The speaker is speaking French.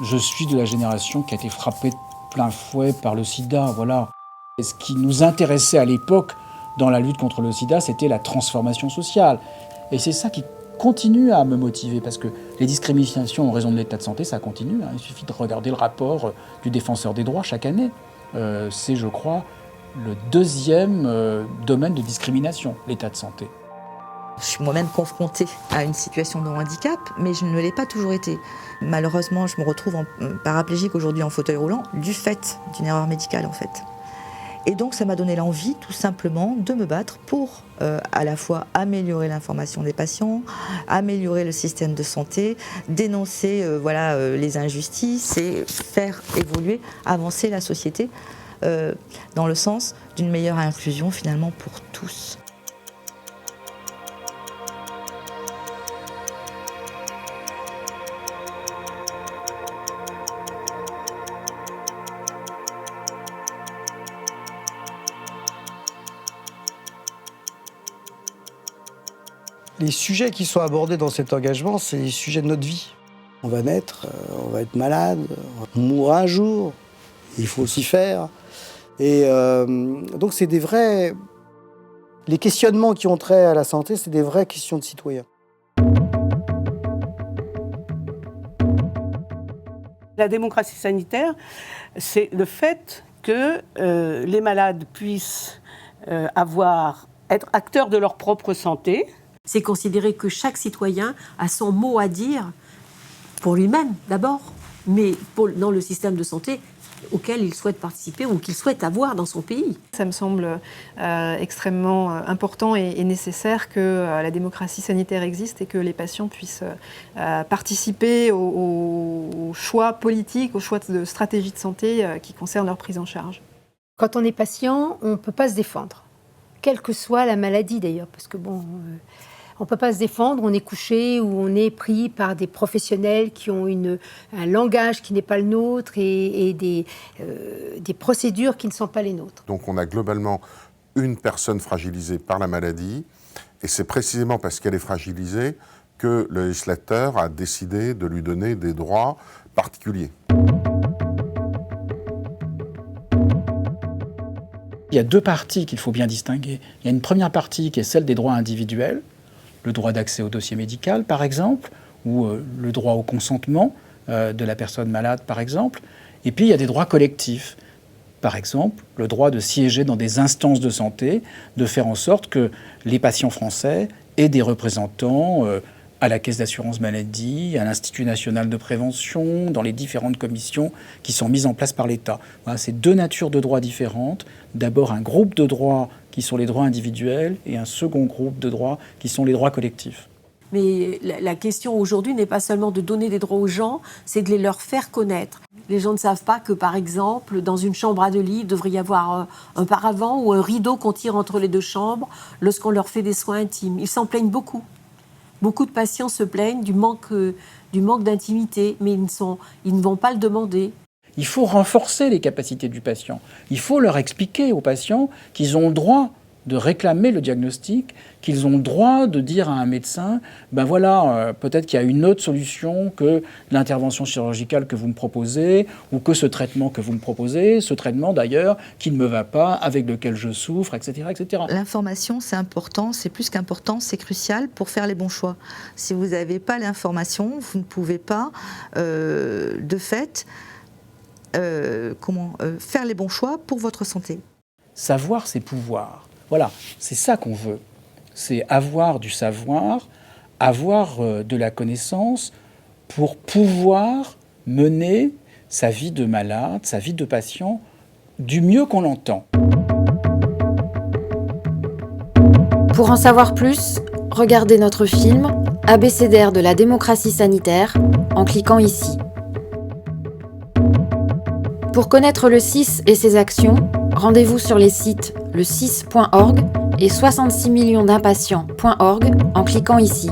Je suis de la génération qui a été frappée de plein fouet par le sida, voilà. Et ce qui nous intéressait à l'époque dans la lutte contre le sida, c'était la transformation sociale. Et c'est ça qui continue à me motiver, parce que les discriminations en raison de l'état de santé, ça continue. Il suffit de regarder le rapport du défenseur des droits chaque année. C'est, je crois, le deuxième domaine de discrimination, l'état de santé. Je suis moi-même confrontée à une situation de handicap, mais je ne l'ai pas toujours été. Malheureusement, je me retrouve paraplégique aujourd'hui en fauteuil roulant du fait d'une erreur médicale en fait. Et donc ça m'a donné l'envie tout simplement de me battre pour à la fois améliorer l'information des patients, améliorer le système de santé, dénoncer les injustices et faire évoluer, avancer la société dans le sens d'une meilleure inclusion finalement pour tous. Les sujets qui sont abordés dans cet engagement, c'est les sujets de notre vie. On va naître, on va être malade, on mourra un jour, il faut s'y faire. Et donc c'est des vrais... Les questionnements qui ont trait à la santé, c'est des vraies questions de citoyens. La démocratie sanitaire, c'est le fait que les malades puissent être acteurs de leur propre santé. C'est considérer que chaque citoyen a son mot à dire pour lui-même d'abord, mais dans le système de santé auquel il souhaite participer ou qu'il souhaite avoir dans son pays. Ça me semble extrêmement important et nécessaire que la démocratie sanitaire existe et que les patients puissent participer aux choix politiques, aux choix de stratégie de santé qui concernent leur prise en charge. Quand on est patient, on ne peut pas se défendre, quelle que soit la maladie d'ailleurs, parce que on ne peut pas se défendre, on est couché ou on est pris par des professionnels qui ont un langage qui n'est pas le nôtre et des procédures qui ne sont pas les nôtres. Donc on a globalement une personne fragilisée par la maladie, et c'est précisément parce qu'elle est fragilisée que le législateur a décidé de lui donner des droits particuliers. Il y a deux parties qu'il faut bien distinguer. Il y a une première partie qui est celle des droits individuels, le droit d'accès au dossier médical, par exemple, ou le droit au consentement de la personne malade, par exemple. Et puis, il y a des droits collectifs. Par exemple, le droit de siéger dans des instances de santé, de faire en sorte que les patients français aient des représentants à la Caisse d'assurance maladie, à l'Institut national de prévention, dans les différentes commissions qui sont mises en place par l'État. Voilà, c'est deux natures de droits différentes. D'abord, un groupe de droits qui sont les droits individuels et un second groupe de droits qui sont les droits collectifs. Mais la question aujourd'hui n'est pas seulement de donner des droits aux gens, c'est de les leur faire connaître. Les gens ne savent pas que, par exemple, dans une chambre à deux lits, il devrait y avoir un paravent ou un rideau qu'on tire entre les deux chambres lorsqu'on leur fait des soins intimes. Ils s'en plaignent beaucoup. Beaucoup de patients se plaignent du manque d'intimité, mais ils ne vont pas le demander. Il faut renforcer les capacités du patient. Il faut leur expliquer aux patients qu'ils ont le droit de réclamer le diagnostic, qu'ils ont le droit de dire à un médecin « ben voilà, peut-être qu'il y a une autre solution que l'intervention chirurgicale que vous me proposez ou que ce traitement que vous me proposez, ce traitement d'ailleurs qui ne me va pas, avec lequel je souffre, etc. etc. » L'information, c'est important, c'est plus qu'important, c'est crucial pour faire les bons choix. Si vous n'avez pas l'information, vous ne pouvez pas, de fait, faire les bons choix pour votre santé. Savoir, c'est pouvoir. Voilà, c'est ça qu'on veut. C'est avoir du savoir, avoir de la connaissance pour pouvoir mener sa vie de malade, sa vie de patient, du mieux qu'on l'entend. Pour en savoir plus, regardez notre film Abécédaire de la démocratie sanitaire en cliquant ici. Pour connaître le CIS et ses actions, rendez-vous sur les sites le6.org et 66millionsd'impatients.org en cliquant ici.